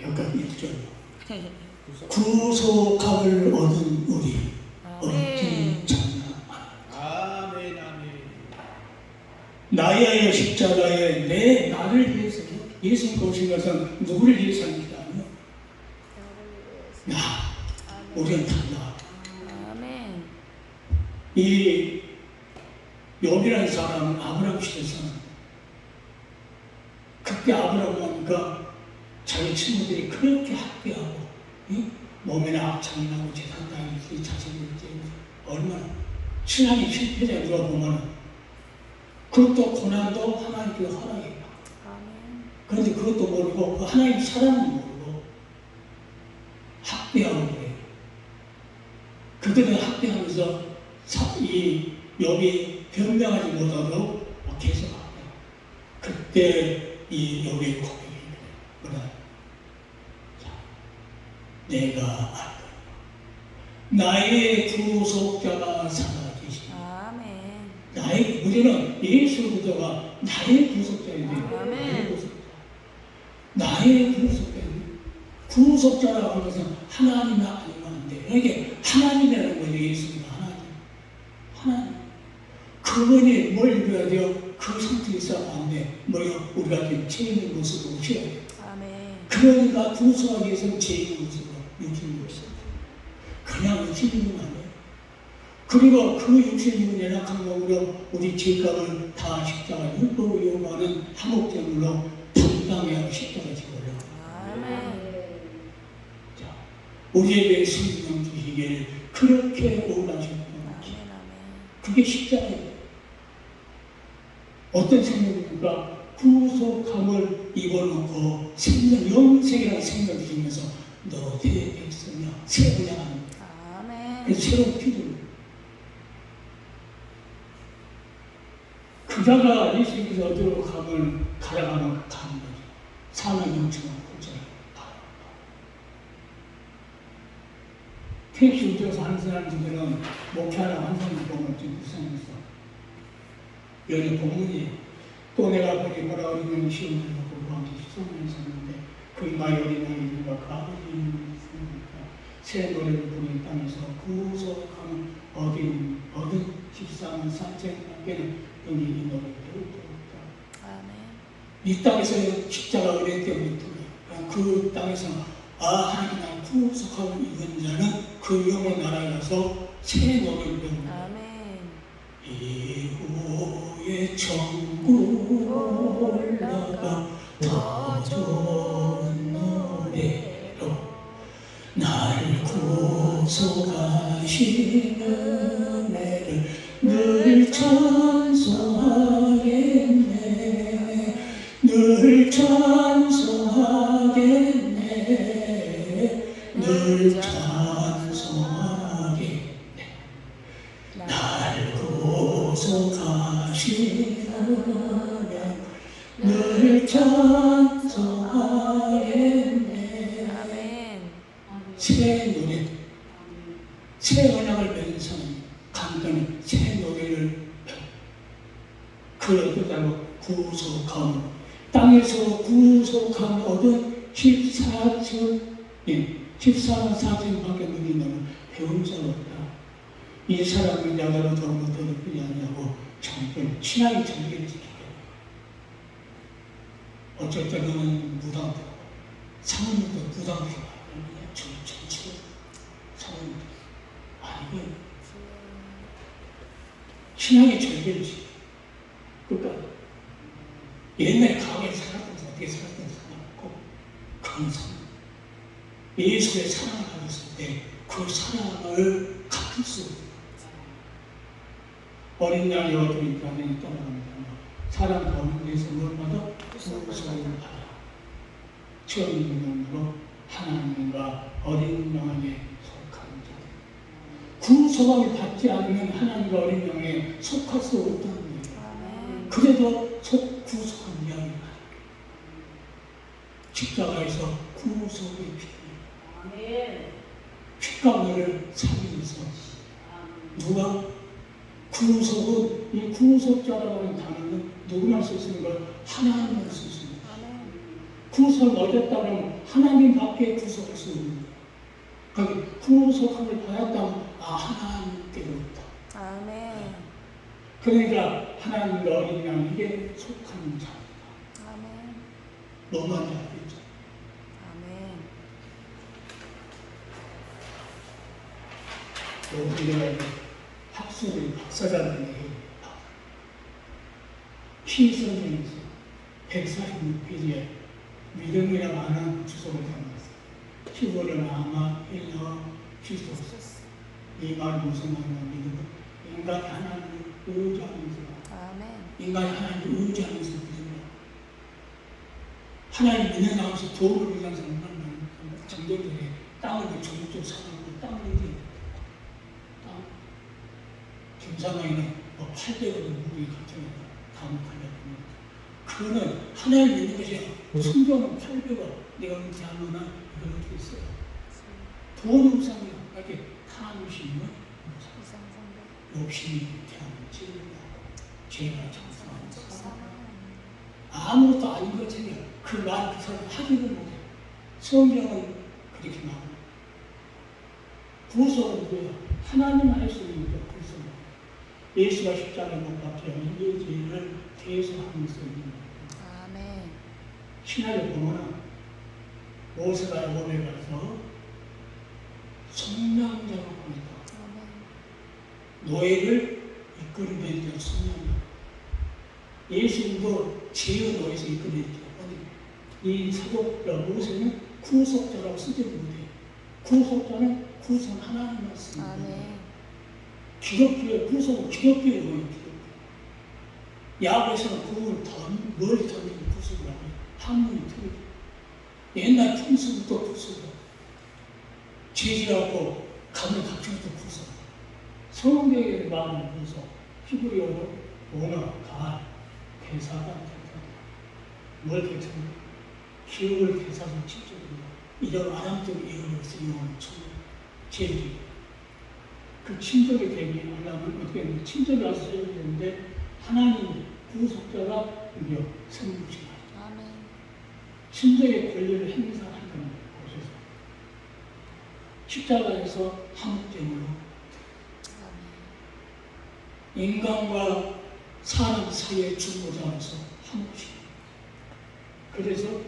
여기까지 1절. 구속함을 얻은 우리 어찌 찬양하나. 아멘 아멘. 나의 십자가에 내 나를 위해서 예수님 오신 것은 누구를 위해서입니까? 나, 우리는 달라. 아멘. 이 욥이라는 사람은 아브라함 시대에 사는 그때 아브라함 하니까 자기 친구들이 그렇게 학대하고 몸에나 악창이 나고 재산당이 자식이 얼마나 신앙의 실패자 누가 보면 그것도 고난도 하나님께 허락해요. 아멘. 그런데 그것도 모르고 그 하나님 사랑은 모르고 학대하고 그래요. 그들은 학대하면서 이 욥이 변명하지 못하도록 계속 학대해요. 그때 이 욥의 고백이 뭐라? 내가 알거니와 나의 구속자가 살아계시니. 아멘. 나의 우리는 예수 그리스도가 나의 구속자예요. 아멘. 나의 구속자. 나의 구속자예요. 구속자라고 하는 것은 하나님 아니면 안 돼. 이게 하나님이라는 거예요. 예수가 하나님. 그분이 뭘 입어야 돼요? 그 상태에서 안 돼. 뭐요? 우리가 지금 죄 있는 모습으로 오셔야 돼요. 아멘. 그러니까 구속하기 위해서는 죄 있는 모습으로 육신으로 오셔야 돼요. 그냥 육신이면 안 돼요. 그리고 그 육신이면 연약한 몸으로 우리 죄값을 다 십자가에 율법을 이용하는 한목제물로 당당해야 하고 십자가에 지고요. 아멘. 자, 우리에게 생명 주시기를 그렇게 원하셨고 아멘. 그게 십자가예요. 어떤 생명입니까? 구속함을 입어놓고 생명, 영생이라는 생명을 주시면서 너 내 백성이야 새 언약하는 거예요. 아멘. 그래서 새로운 피조물. 그자가 예수님께서 어디로 가면 가라가면 가는 거죠. 사망 영청한 곳에 가라. 택시 운전해서 하는 사람들은 목회하라고 한 사람들 보면 좀 불쌍해서 여기 본문이에요. 또 내가 보니 보라 어린 양이 시험을 받고 함께 시선을 했었는데 그 이마에 어린 양이 있는가 그 아버지 이름을 쓰니까 새 노래를 부르는 땅에서 구속함을 얻은 14만 4천 함께는 여기 이 노래를 배우도록 아멘. 이 땅에서 십자가 은혜 때문에 그 땅에서 하나님 나 구속하고 입은 자는 그 영의 나라에 가서 새 노래를 배웁니다. 아멘. 이후에 천국 올라가 더 좋은 노래로 날 구속하신 은혜를 늘 찬송하겠네. 늘 찬송하겠네. 늘 찬송하겠네. 날 구속하신 은혜 늘 찬송하겠네. 아멘. 새 노래, 새 언약을 맺은 사람 간단히 새 노래를 그 어떤 구속함 땅에서 구속함 얻은 14만 4천밖에 눈이 너는 배운 자 없다. 이 사람은 야가로 더못 더럽히지 않냐고 정권 신앙이 정결을 지키게. 어쨌든 너는 무당되고 사모님도 무당되고 정치고 사모님도 아니고 신앙이 정결을 지키게. 그러니까 옛날에 과거에 살았던 어떻게 살았던 상관없고 그런 사람 예수의 사랑을 가졌을 때 그 사랑을 갚을 수 없어요. 어린 양이 얻으니까 하나님 떠나갑니다. 사랑 가운데서 뭘 받아? 구속을 받아. 처음 있는 명으로 하나님과 어린 양에게 속한 자. 구속을 받지 않으면 하나님과 어린 양에 속할 수 없다는 거예요. 아멘. 그래도 구속한 이야기가 십자가에서 구속의 피. 피값 너를 살리면서 누가 구속은 이 구속자라고 하는 단어는 누구만 쓸 수 있는 걸 하나님만 쓸 수 있는 거예요. 아멘. 구속을 얻었다면 하나님밖에 구속할 수 있는 거예요. 그러니까 구속함을 받았다면 하나님께로부터. 아멘. 그러니까 하나님과 어린 양에게 속하는 자입니다. 아멘. 너무한 자겠죠. 아멘. 우리가 학술의 박사자들이 피선생에서 146페이지에 믿음이라고 하는 주석을 담았어요. 히브리어, 아마, 헬라어, 피소스. 이 말은 무슨 말이냐면 믿음은 인간이 하나님을 의지하면서 아멘. 인간이 하나님을 의지하면서 믿음을 하나님 믿는 나머지 도움을 위한 사람만 정전들에 땅을 전국적으로 사랑하고 땅을 이제 김상아에는 800억의 무기 같은 감옥하려고 그거는 하나님 믿는 것이야. 성경은 800억 내가 은퇴하거나 이걸 어떻게 써요? 돈 우상이야. 이렇게 탐욕이 있는 욕심이 태하는 찔린다. 죄가 장사하는 아무것도 아닌 것처럼 그 말 그 사람 하지를 못해. 성경은 그렇게 말합니다. 구속은 뭐야? 하나님 할 수 있는 거 구속. 예수가 십자가에 못 박혀 인류의 죄를 대속하면서 있는 거예요. 아멘. 신학에 보면 모세가 애굽에 가서 성량자로 보냈다. 노예를 이끌어낸 자 성량자. 예수님도 죄의 노예에서 이끌어냈죠. 이 사도 모세는 구속자라고 쓰지 못해. 구속자는 구속 하나님만 씁니다. 아멘. 기독교의 구속은 기독교의 뭐예요? 야구에서는 그걸 멀리 던지는 구속이라고 해요. 한문이 틀리죠. 옛날 풍수부터 구속이라고. 죄지하고 감을 갖추면서 구속. 성경의 마음을 구속. 히브리어로 오너, 가, 대사가 뭘 대처합니까? 기억을 대사로 직접입니다. 이런 아람적 예언을 쓰용하는 제일 그 친족의 대비를 하려면 어떻게 하면 친족이 와서 써야 되는데 하나님 구속자가 우리가 성육신하죠. 아멘. 친족의 권리를 행사한다는 곳에서 십자가에서 한목제물로 인간과 사람 사이의 중보자로서 한목신. 그래서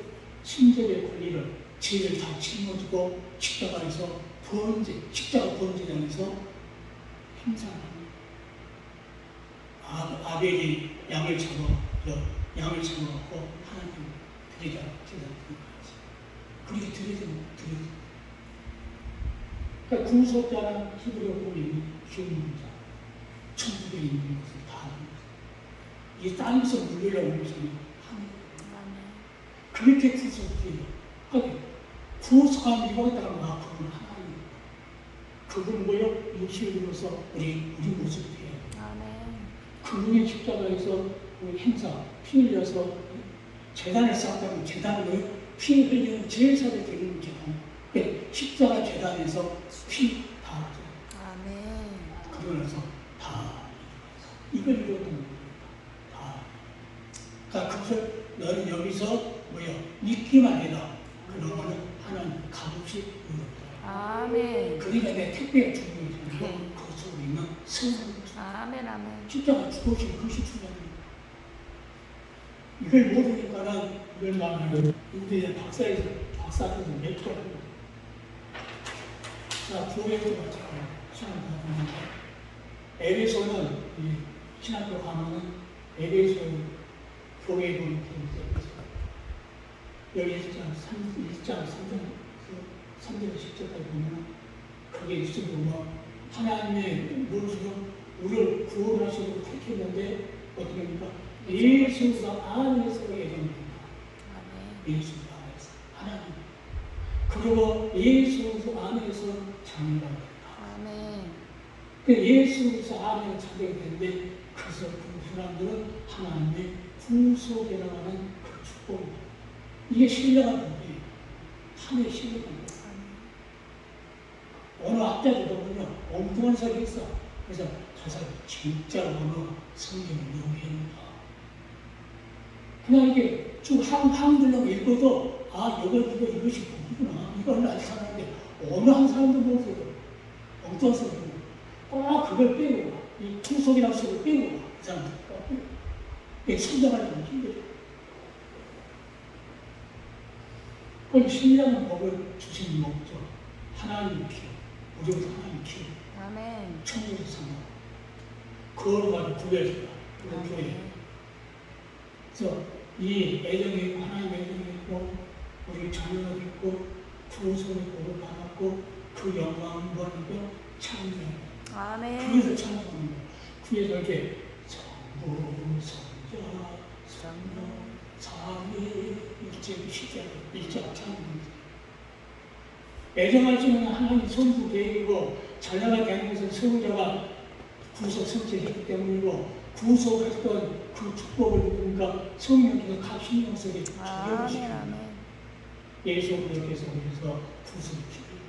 친족의 권리를 죄를 다 짊어지고 십자가에서 십자가 번제장에서 행사합니다. 아벨이 양을 잡아갖고 하나님 드리자 그렇게 드리자. 그러니까 구속자는 히브리어 보면 주문자, 천국에 있는 것을 다 하는 거죠. 이 땅에서 물려온 것은 하는 거예요. 그렇게 구속돼요. 그러니까 구속한 이거에 따라 마음을 하나님. 그분 뭐요? 육신으로서 우리 모습을 해요. 그분이 십자가에서 우리 행사, 피 흘려서 재단을 쌓았다면 재단을 피 흘리는 제사를 드리는 재단. 십자가 재단에서 피 다 흘려요. 그러면서 다 이걸 이뤘던 겁니다. 다. 그러니까 그것을 너는 여기서 뭐요? 믿기만 해라. 그러면 하나님 값없이 이뤘다. 아멘. 그러니까 내 택배가 중요해요. 그 속에 있는 성령. 아멘. 아멘. 십자가 죽으신 그것이 중요합니다. 이걸 모르니까는 이걸 말하는 인도의 박사들도 몇 번 합니다. 자, 교회도 마찬가지로 시간을 가지는데 에베소는 신학교 가면은 에베소 교회 보는 여기 1장 3절 10절까지 보면 그게 있으면 뭐 하나님의 무엇으로 우리를 구원하시고 택했는데 어떻게 합니까? 예수가 안에서 예정됩니다. 예수 안에서 하나님. 그리고 예수 안에서 자녀가 됩니다. 그 예수 안에 자녀가 되는데 그래서 그 사람들은 하나님의 구속이라고 하는 그 축복입니다. 이게 신뢰가 뭐예요? 하나의 신뢰가 뭐예요? 어느 학자도 보면요 엉뚱한 소리 했어. 그래서 가서 진짜 어느 성경을 연구합니다. 그냥 이게 쭉 한글로 읽어도 이것이 복이구나 이걸 나타나는데 어느 한 사람도 모르고 엉뚱한 소리 꼭 그걸 빼고 와. 이 풍속이라는 소리를 빼고 와. 그 사람들 꼭 빼고. 이게 성장하려면 힘들어. 그럼 신이라는 법을 주신 목적 하나님 필요 우리부터 하나님 필요 아멘. 천국에서 사는 거룩한 구별이다. 우리 교회. 그래서 이 애정이 있고 하나님의 애정이 있고 우리 자녀가 있고 구속의 복을 받았고 그 영광을 누리고 찬양합니다. 아멘. 그래서 찬양하는 거예요. 그래서 이렇게 성부 성자 성령 사위 일제 시작 찬양합니다. 애정할 수 있는 하나님 선부 계획이고 자녀가 되는 것은 성자가 구속 성취했기 때문이고 구속했던 그 축복을 누리니까 성령께서 각 신령성에 아멘. 아멘. 예수 그리스도께서 우리에서 구속을 기입니다.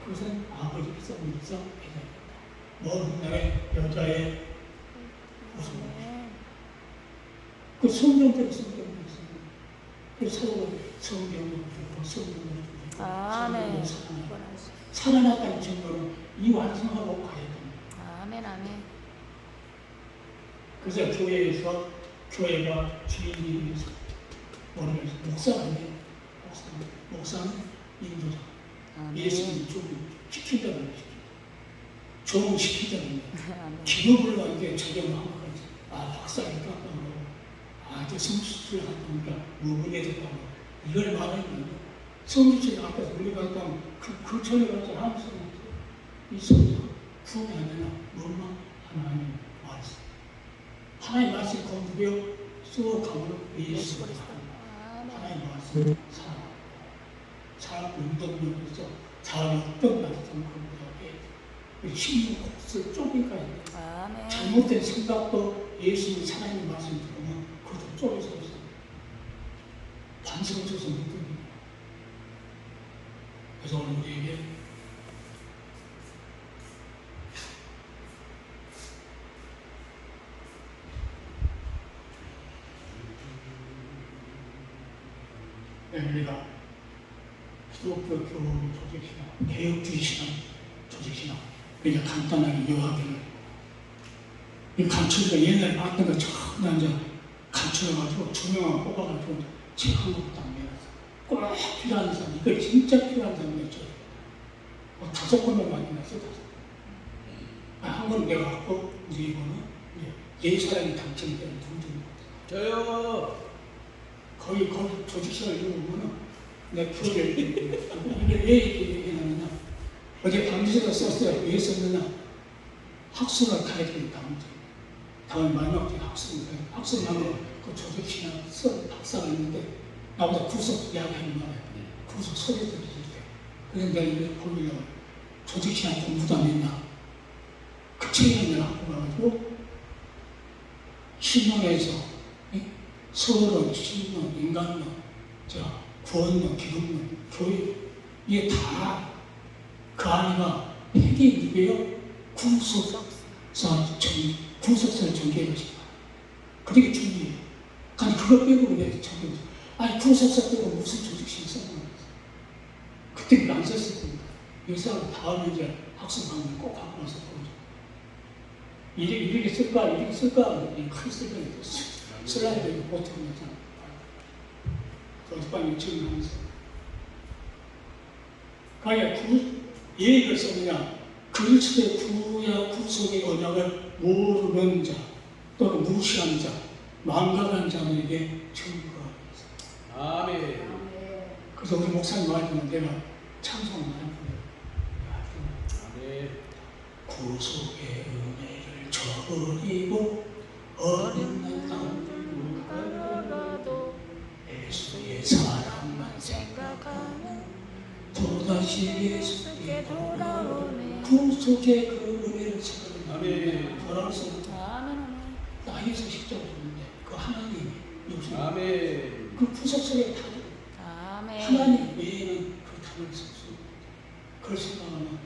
그것은 아버지께서 우리에서 배달입니다. 먼 나라의 여자의 구속입니다. 아멘. 그 성경대로 성경을 있습니다. 그 서로 성경을 듣고 성경을 듣고 아멘. 살아났다는 증거는 이 완성하고 가야 됩니다. 아멘. 아멘. 그래서 교회에서 교회가 주인이 있어서 목사는 인도자. 예수님 좀 시킨다는 거죠. 좀 시키자는 거예요. 아멘. 기업을 완전히 적용을 한 거지. 박사니까 저 성수술 한 거니까 무분해졌다고 이걸 말하는 거예요. 성수술 앞에서 우리가 했던 그 전에 가서 아무 소리 없어요. 이 소리가 구원이 안 되나 뭐만 하나님 말씀. 하나님 말씀 공부요 수업하고 예수 그리스도 하나님 말씀 사람 운동력에서 사람이 어떤 말씀 공부하게 신문 곡을 쪼개가요. 아멘. 잘못된 생각도 예수님 하나님 말씀 들으면 그것도 쪼개서 없어요. 반성을 줘서 못 듣는 그래서 오늘 우리에게 우리가 기독교 교우 조직신앙, 개혁주의 신앙, 조직신앙 우리가 간단하게 요하기를 이 감추기가 옛날에 봤던 거 전부 이제 감추어가지고 조명을 뽑아가지고 책 한 권도 안 내놨어. 꼭 필요한 사람, 이거 진짜 필요한 사람이 있죠. 5권만 많이 났어, 5권. 한 권 내가 갖고 이제 이거는 네 사람이 당첨되는 동전인 것 같아요. 저요. 거기 조직시설 읽어보면 내 표를 이게 왜 이렇게 얘기하느냐 어제 밤새서 썼어요. 왜 썼느냐 학술을 가야 되니까 다음에 마지막 때 학술하면 그 조직시나 써 박사가 있는데 나보다 구속 이야기하는 말이에요. 구속 소리 들으실 때 그래서 내가 이걸 보려고 조직시나 공부도 안 했나 그 책을 내가 갖고 가가지고 신론에서 서론, 신론, 인간론, 구원론, 기독론, 교회 이게 다 그 안에가 핵이 누구예요? 구속사를 전개해 가신 거예요. 그게 중요해요. 아니 그걸 빼고 왜 전개해? 아니 구속사 빼고 무슨 조직신이 써놓은 거예요? 그때 안 썼을 겁니다. 여기서 다음에 이제 학습하면 꼭 갖고 와서 보죠. 이렇게 쓸까? 이렇게 쓸까? 큰 쓸까? 슬라이드 보통이잖아. 어젯밤에 증명하면서. 그러니까 예를 썼느냐, 그리스도의 구속의 언약을 모르는 자, 또는 무시한 자, 망각한 자에게 증거하겠습니다. 아멘. 그래서 우리 목사님 말하면 내가 찬송 많이 불러요. 아멘. 구속의 은혜를 저버리고 어린 땅 예수의 사랑만 생각하면 또다시 예수께 돌아오네. 구속의 그 은혜를 생각하면 돌아오서 나에서 십자가 줬는데 그 하나님이 요즘 아멘. 그 구속 속에 다 아멘. 하나님 외에는 그 답을 쓸 수 없다. 그걸 생각하면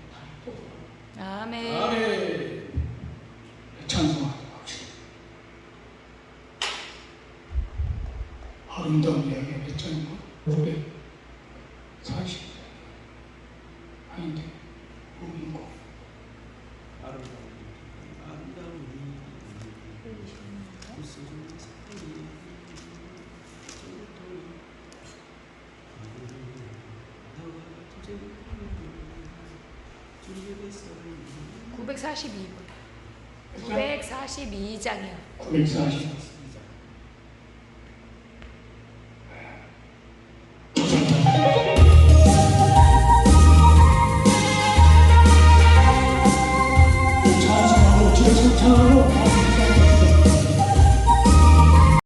아멘. 아멘. 찬송하도록 합시다. 아름다운 이야기 몇 장인가? 940. 아닌데, 뭐인고? 아름다운 불쏘는 사이 942분. 942장이요. 940.